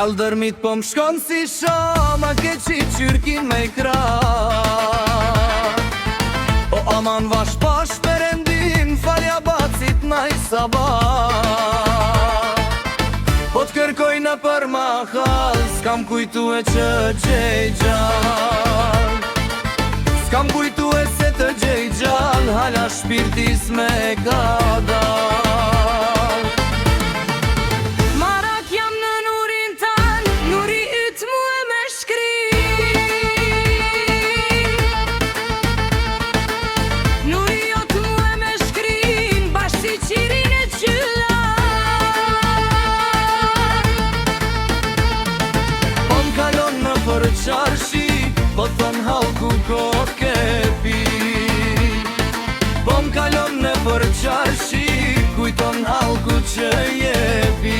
Gjallë dërmit po m'shkon si shama, ke qitë qyrkin me i kra. O aman vash pash përendin, falja bacit na i sabat. Po t'kërkoj në për mahal, s'kam kujtu e që gjej gjall. S'kam kujtu e se të gjej gjall, hala shpirtis me ka dal. Marak jam në nurin tan, nuri yt mu e me shkrin. Nuri jot mu e me shkrin, bashkë si qirin e qyllar. Po m'kalon në për qarshi, po thon halku ko kepi. Po m'kalon në për qarshi, kujton halku që jepi.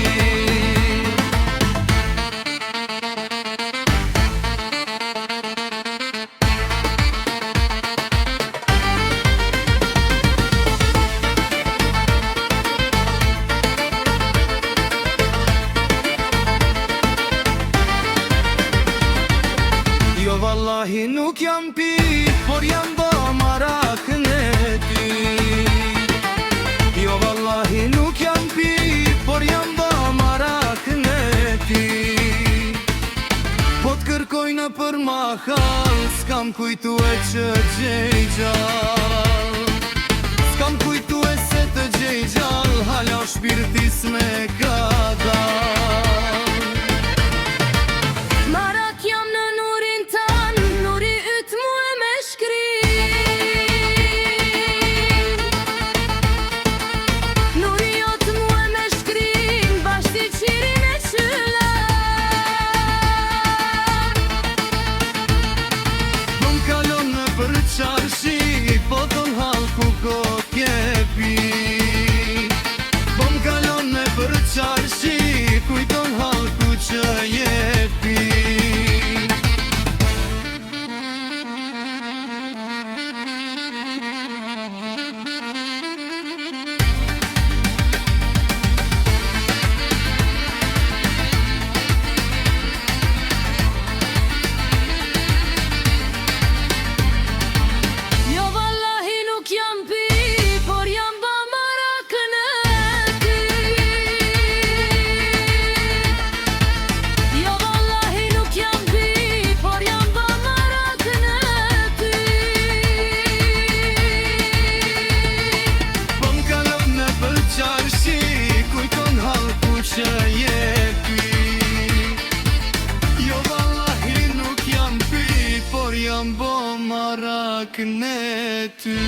Jo vallahi nuk jam pit, por jam bo marakën e ty. Jo vallahi nuk jam pit, por jam bo marakën e ty. Po t'kërkoj në për mahal, s'kam kujtu e që gjej gjall. S'kam kujtu e se të gjej gjall, hala shpirtis me ka dal. Marak jam në nurin tan, nuri yt mu e me shkrin. Nuri jot mu e me shkrin, bashkë si qirin e qyllar. Po m'kalon në për qarshi, po thon halku ko kepi. Po m'kalon në për qarshi, kujton halku që jepi. Jo vallahi nuk jam pi, por jam ba marakën e ty. Jo vallahi nuk jam pi, por jam ba marakën e ty. Po m'kalon në për qarshi, kujton halku që jepi. Jo vallahi nuk jam pi, por jam bo marakën e ty.